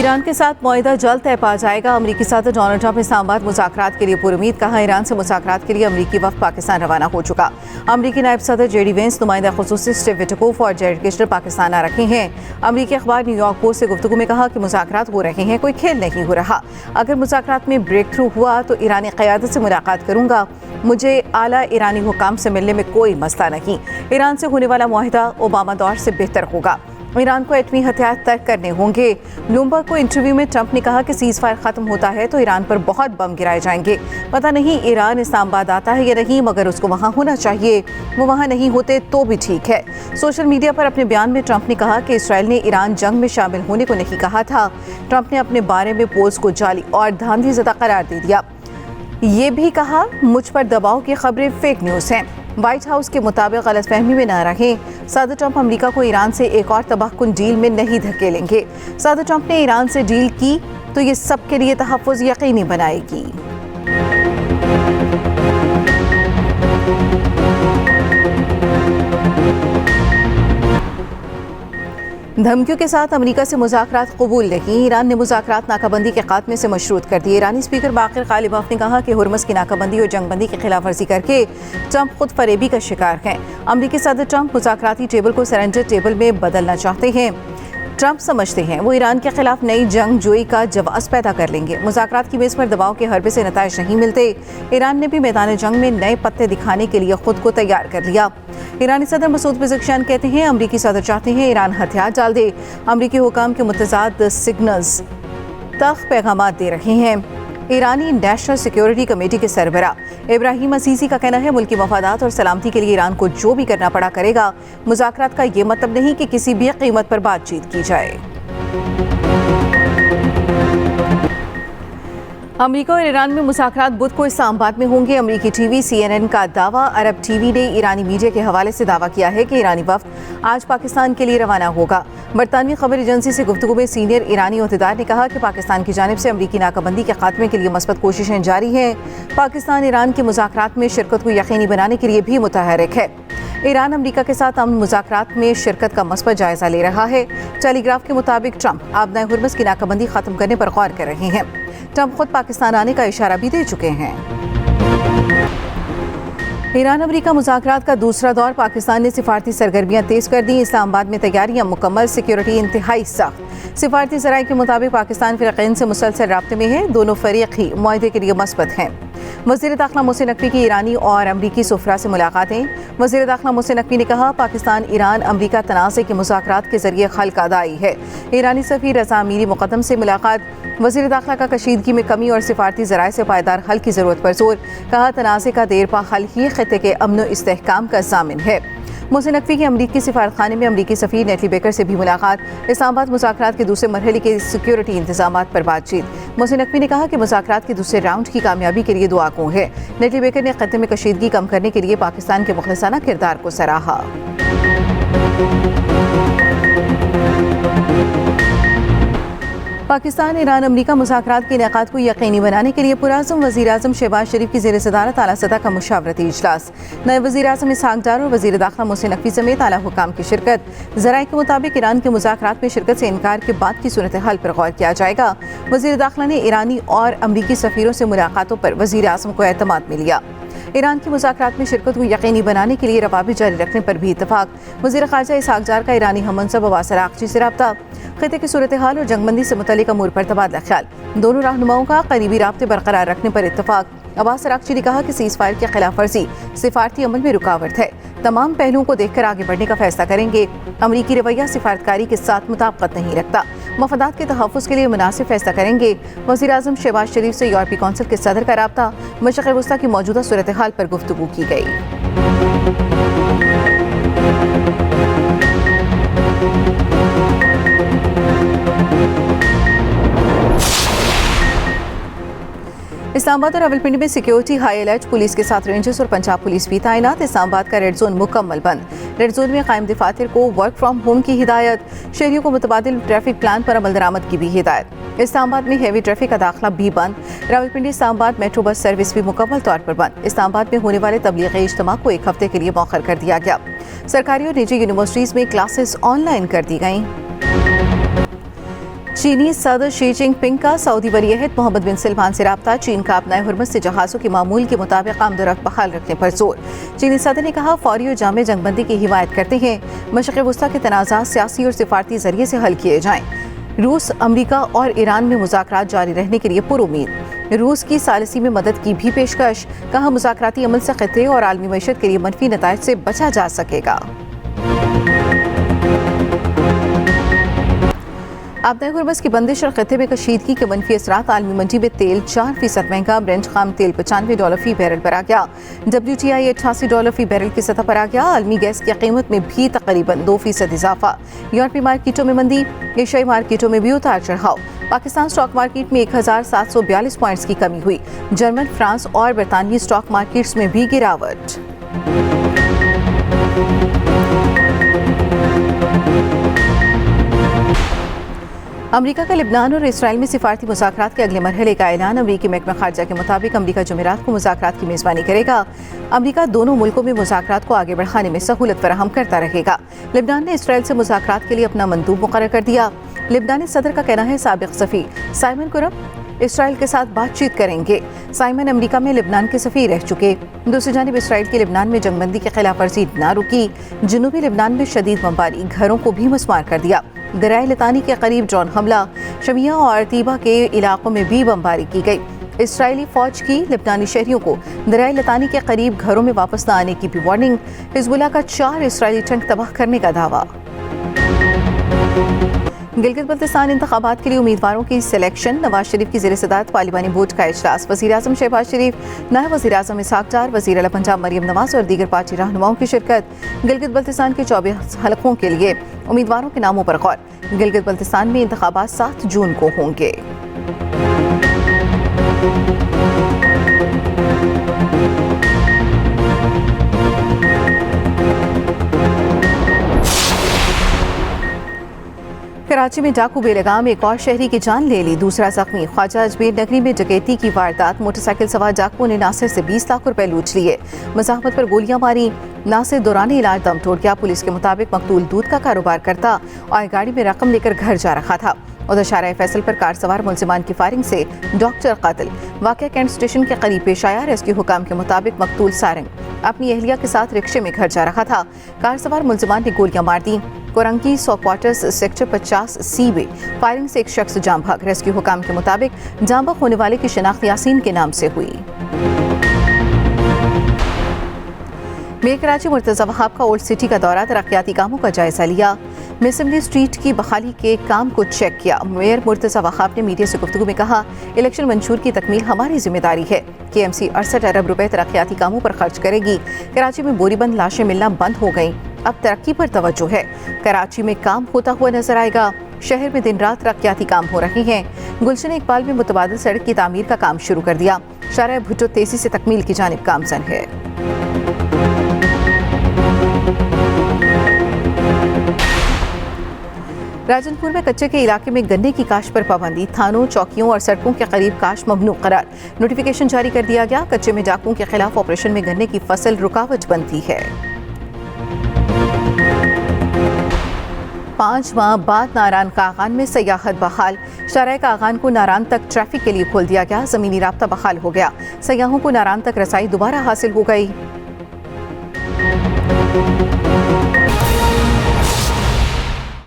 Iran के साथ मुआहिदा जल्द तय पा जाएगा। अमरीकी सदर डोनाल्ड ट्रंप इस्लामाबाद मुज़ाकरात के लिए पुरुमीद। कहा, ईरान से मुज़ाकरात के लिए अमरीकी वफ़द पाकिस्तान रवाना हो चुका। अमरीकी नायब सदर जेडी वेंस, नुमाइंदा खुसूसी स्टीव विटकोफ और जेरेड किशनर पाकिस्तान आ रखे हैं। अमरीकी अखबार न्यूयॉर्क पोस्ट से गुफ्तगू में कहा कि मुज़ाकरात हो रहे हैं, कोई खेल नहीं हो रहा। अगर मुज़ाकरात में ब्रेक थ्रू हुआ तो ईरानी क़यादत से मुलाकात करूँगा। मुझे आला ईरानी हुकाम से मिलने में कोई मसला नहीं। ईरान से होने वाला मुआहिदा ओबामा दौर से बेहतर होगा। ईरान को एटमी हथियार तर्क करने होंगे। ब्लूमबर्ग को इंटरव्यू में ट्रंप ने कहा कि सीज़ फायर ख़त्म होता है तो ईरान पर बहुत बम गिराए जाएंगे। पता नहीं ईरान इस्लामाबाद आता है या नहीं, मगर उसको वहाँ होना चाहिए। वो वहाँ नहीं होते तो भी ठीक है। सोशल मीडिया पर अपने बयान में ट्रंप ने कहा कि इसराइल ने ईरान जंग में शामिल होने को नहीं कहा था। ट्रंप ने अपने बारे में पोल्स को जाली और धांधलीज़दा करार दे दिया। ये भी कहा, मुझ पर दबाव की खबरें फेक न्यूज़ हैं। व्हाइट हाउस के मुताबिक गलतफहमी में न रहें। सदर ट्रंप अमेरिका को ईरान से एक और तबाहकुन डील में नहीं धकेलेंगे। सदर ट्रंप ने ईरान से डील की तो ये सबके लिए तहफ़्फ़ुज़ यकीनी बनाएगी। धमकियों के साथ अमेरिका से मुज़ाकरात कबूल नहीं। ईरान ने मुज़ाकरात नाकाबंदी के खात्मे से मशरूत कर दिए। ईरानी स्पीकर बाक़िर ग़ालिबफ़ ने कहा कि हुर्मुज़ की नाकाबंदी और जंगबंदी की खिलाफ वर्जी करके ट्रंप खुद फरेबी का शिकार हैं। अमेरिकी सदर ट्रंप मुज़ाकराती टेबल को सरेंडर टेबल में बदलना चाहते हैं। ट्रंप समझते हैं वो ईरान के खिलाफ नई जंग जोई का जवाब पैदा कर लेंगे। मुज़ाकरात की मेज़ पर दबाव के हरबे से नताइज नहीं मिलते। ईरान ने भी मैदान जंग में नए पत्ते दिखाने के लिए खुद को तैयार कर लिया। ईरानी सदर मसूद पेज़ेश्कियान कहते हैं अमरीकी सदर चाहते हैं ईरान हथियार डाल दे। अमरीकी हुकाम के मुतज़ाद सिग्नल्स तक पैगामात दे रहे हैं। ईरानी नेशनल सिक्योरिटी कमेटी के सरबराह इब्राहिम असीसी का कहना है मुल्की मफादात और सलामती के लिए ईरान को जो भी करना पड़ा करेगा। मुज़ाकरात का ये मतलब नहीं कि किसी भी कीमत पर बातचीत की जाए। अमेरिका और ईरान में मुज़ाकरात बुध को इस्लामाबाद में होंगे। अमेरिकी टीवी CNN का दावा। अरब टीवी ने ईरानी मीडिया के हवाले से दावा किया है कि ईरानी वफ़द आज पाकिस्तान के लिए रवाना होगा। बरतानवी खबर एजेंसी से गुफ्तगू में सीनियर ईरानी अहदेदार ने कहा कि पाकिस्तान की जानिब से अमरीकी नाकाबंदी के खात्मे के लिए मस्बत कोशिशें जारी हैं। पाकिस्तान ईरान के मुज़ाकरात में शिरकत को यकीनी बनाने के लिए भी मुतहर्रिक है। ईरान अमेरिका के साथ अमन मुज़ाकरात में शिरकत का मस्बत जायज़ा ले रहा है। टेलीग्राफ के मुताबिक ट्रंप आबनाए हुर्मुज़ की नाकाबंदी ख़त्म करने पर गौर कर रहे हैं। ट्रंप खुद पाकिस्तान आने का इशारा भी दे चुके हैं। ईरान अमेरिका मुज़ाकरात का दूसरा दौर। पाकिस्तान ने सिफारती सरगर्मियां तेज़ कर दी। इस्लामाबाद में तैयारियां मुकम्मल, सिक्योरिटी इंतहाई सख्त। सिफारती ज़राए के मुताबिक पाकिस्तान फ़िरक़ैन से मुसलसल राब्ते में है। दोनों फ़रीक़ ही मुआहिदे के लिए मस्बत हैं। वज़ीर दाख़िला मोहसिन नक़वी की ईरानी और अमरीकी सुफ़रा से मुलाकातें। वज़ीर दाख़िला मोहसिन नक़वी ने कहा पाकिस्तान ईरान अमरीका तनाज़े के मुज़ाकरात के ज़रिए खल का दाई है। ईरानी सफ़ीर रज़ा अमीरी मुक़द्दम से मुलाकात। वज़ीर दाख़िला का कशीदगी में कमी और सिफारती ज़राए से पायदार हल की ज़रूरत पर जोर। कहा तनाज़े का देरपा हल ही ख़ित्ते के अमन व इस्तेहकाम का ज़ामिन है। मोहसिन नक़वी की अमरीकी सिफारतखाने में अमरीकी सफ़ीर नेटली बेकर से भी मुलाकात। इस्लामाबाद मुज़ाकरात के दूसरे मरहले के सिक्योरिटी इंतज़ामात पर बातचीत। मोहसिन नक़वी ने कहा कि मुज़ाकरात के दूसरे राउंड की कामयाबी के लिए दुआ गो है। नेटली बेकर ने ख़त्ते में कशीदगी कम करने के लिए पाकिस्तान के मुखलिसाना किरदार को सराहा। पाकिस्तान ईरान अमरीका मुज़ाकरात के इनेकाद को यकीनी बनाने के लिए पुराज़म वज़ीर आज़म शहबाज शरीफ की ज़ेर सदारत आला सतह का मुशावरती इजलास। नए वज़ीर आज़म इसहाक़ डार और वज़ीर दाख़िला मोहसिन नक़वी समेत आला हुकाम की शिरकत। ज़राए के मुताबिक ईरान के मुज़ाकरात में शिरकत से इनकार के बाद की सूरत हाल पर गौर किया जाएगा। वज़ीर दाख़िला ने ईरानी और अमरीकी सफ़ीरों से मुलाकातों पर वज़ीर आज़म को एतमाद में लिया। ईरान की मुज़ाकरात में शिरकत को यकीनी बनाने के लिए रवाबित जारी रखने पर भी इत्तफाक। वज़ीर ख़ारजा इसहाक़ डार का ईरानी हममंसब अब्बास अराग़ची से रब्ता। ख़ित्ते की सूरत हाल और जंगबंदी से मुतल्लिक़ अमूर पर तबादला ख्याल। दोनों रहनुमाओं का करीबी राब्ते बरकरार रखने पर इत्तफाक। अब्बास अराग़ची ने कहा कि सीज़ फायर की खिलाफ वर्जी सिफारती अमल में रुकावट है। तमाम पहलुओं को देखकर आगे बढ़ने का फैसला करेंगे। अमरीकी रवैया सिफारतकारी के साथ मुताबिकत नहीं रखता। मफादात के तहफ़्फ़ुज़ के लिए मुनासिब फैसला करेंगे। वज़ीर आज़म शहबाज शरीफ से यूरोपीय कौंसिल के सदर का राब्ता। मशरिक़ वस्ता की मौजूदा सूरत हाल पर गुफ्तगू की गई। इस्लामाबाद और रावलपिंडी में सिक्योरिटी हाई अलर्ट। पुलिस के साथ रेंजर्स और पंजाब पुलिस भी तैनात। इस्लामाबाद का रेड जोन मुकम्मल बंद। रेड जोन में कायम दफातर को वर्क फ्राम होम की हिदायत। शहरियों को मुतबादिल ट्रैफिक प्लान पर अमल दरामद की भी हिदायत। इस्लामाबाद में हैवी ट्रैफिक का दाखिला भी बंद। Rawalpindi Islamabad metro bus service भी मुकम्मल तौर पर बंद। इस्लामाबाद में होने वाले तबलीगी इज्तिमा को एक हफ्ते के लिए मौखर कर दिया गया। सरकारी और निजी यूनिवर्सिटीज़ में क्लासेस ऑनलाइन कर दी गईं। चीनी सदर शी जिनपिंग का सऊदी वलीअहद मोहम्मद बिन सलमान से रब्ता। चीन का अपनाए हुर्मत से जहाज़ों के मामूल के मुताबिक आमदोरफ्त बहाल रखने पर जोर। चीनी सदर ने कहा फौरी और जामे जंगबंदी की हिमायत करते हैं। मशरिक़ वस्ता के तनाज़ात सियासी और सिफारती जरिए से हल किए जाएं। रूस, अमरीका और ईरान में मुज़ाकरात जारी रहने के लिए पुरुमीद। रूस की सालिसी में मदद की भी पेशकश। कहा मुज़ाकराती अमल से खतरे और आलमी मईशत के लिए मनफी नताइज से बचा जा सकेगा। आपदा हुर्मस की बंदिश और खत्े में कशीदगी के मनफी असरात। आलमी मंडी में तेल 4% महंगा। ब्रेंट खाम तेल $95 फी बैरल पर आ गया। WTI $88 फी बैरल की सतह पर आ गया। आलमी गैस की कीमत में भी तकरीबन 2% इजाफा। यूरोपीय मार्केटों में मंदी, एशियाई मार्केटों में भी उतार चढ़ाव। पाकिस्तान स्टॉक मार्केट में 1742 पॉइंट्स की कमी हुई। जर्मन, फ्रांस और बरतानवी स्टॉक मार्केट्स में भी गिरावट। अमरीका का लिबनान और इसराइल में सिफारती मुज़ाकरात के अगले मरहले का ऐलान। अमरीकी महकमा खारजा के मुताबिक अमरीका जुमेरात को मुज़ाकरात की मेज़बानी करेगा। अमरीका दोनों मुल्कों में मुज़ाकरात को आगे बढ़ाने में सहूलत फराहम करता रहेगा। लिबनान ने इसराइल से मुज़ाकरात के लिए अपना मंदूब मुकर्रर कर दिया। लिबनानी सदर का कहना है साबिक़ सफ़ीर साइमन कुरम इसराइल के साथ बातचीत करेंगे। साइमन अमरीका में लिबनान के सफ़ीर रह चुके। दूसरी जानिब इसराइल की लिबनान में जंगबंदी की खिलाफ वर्जी न रुकी। जनूबी लिबनान में शदीद बमबारी घरों को भी मस्मार कर दिया। दरियाए लतानी के करीब ड्रोन हमला। शमिया और तीबा के इलाकों में भी बमबारी की गई। इसराइली फौज की लिबनानी शहरियों को दरियाए लतानी के करीब घरों में वापस न आने की भी वार्निंग। हिजबुल्लाह का 4 इसराइली टैंक तबाह करने का दावा। गिलगित बल्तिस्तान इंतखाबात के लिए उम्मीदवारों की सिलेक्शन। नवाज शरीफ की ज़ेर सदारत पार्लिमानी बोर्ड का इजलास। वज़ीर आज़म शहबाज शरीफ, नायब वज़ीर आज़म इसहाक डार, वज़ीर आला पंजाब मरियम नवाज और दीगर पार्टी रहनुमाओं की शिरकत। गिलगित बल्तिस्तान के 24 हलकों के लिए उम्मीदवारों के नामों पर गौर। गिलगित बल्तिस्तान में इंतखाबात 7 जून को होंगे। कराची में डाकू बेलगाम, एक और शहरी की जान ले ली, दूसरा जख्मी। ख्वाजा अजमेर नगरी में डकैती की वारदात। मोटरसाइकिल सवार डाकुओं ने नासिर से 20 लाख रुपए लूट लिए। मज़ाहमत पर गोलियां मारी। नासिर दौरान इलाज दम तोड़ गया। पुलिस के मुताबिक मकतूल दूध का कारोबार करता और गाड़ी में रकम लेकर घर जा रहा था। उधर शारा फैसल पर कार सवार मुलजिमान की फायरिंग से डॉक्टर कातिल। वाक़या कैंट स्टेशन के करीब पेश आया। रेस्क्यू हुकाम के मुताबिक मकतूल सारंग अपनी अहलिया के साथ रिक्शे में घर जा रहा था। कार सवार मुलजिमान ने गोलियां मार दी। कोरंकी 100 क्वार्टर्स सेक्टर 50C में फायरिंग से एक शख्स जाम भाग। रेस्क्यू हुकाम के मुताबिक जाम भाग होने वाले की शिनाख्त यासीन के नाम से हुई। मेयर कराची मुर्तज़ा वहाब का ओल्ड सिटी का दौरा। तरक्याती कामों का जायजा लिया। मिसमली स्ट्रीट की बहाली के काम को चेक किया। मेयर मुर्तज़ा वहाब ने मीडिया से गुफ्तगू में कहा, इलेक्शन मंशूर की तकमील हमारी जिम्मेदारी है। KMC 68 अरब रुपए तरक्याती कामों पर खर्च करेगी। कराची में बोरीबंद लाशें मिलना बंद हो गईं। अब तरक्की पर तवज्जो है। कराची में काम होता हुआ नजर आएगा। शहर में दिन रात तरक्याती काम हो रहे हैं। गुलशन इकबाल में मुतबादिल सड़क की तामीर का काम शुरू कर दिया। शारा भुट्टो तेजी से तकमील की जानिब गामजन है। राजनपुर में कच्चे के इलाके में गन्ने की काश्त पर पाबंदी। थानों, चौकियों और सड़कों के करीब काश्त ममनू करार। नोटिफिकेशन जारी कर दिया गया। कच्चे में डाकुओं के खिलाफ ऑपरेशन में गन्ने की फसल रुकावट बनती है। 5 माह बाद नारान कागान में सयाहत बहाल। शारा कागान को नारान तक ट्रैफिक के लिए खोल दिया गया। ज़मीनी राब्ता बहाल हो गया। सयाहों को नारान तक रसाई दोबारा हासिल हो गई।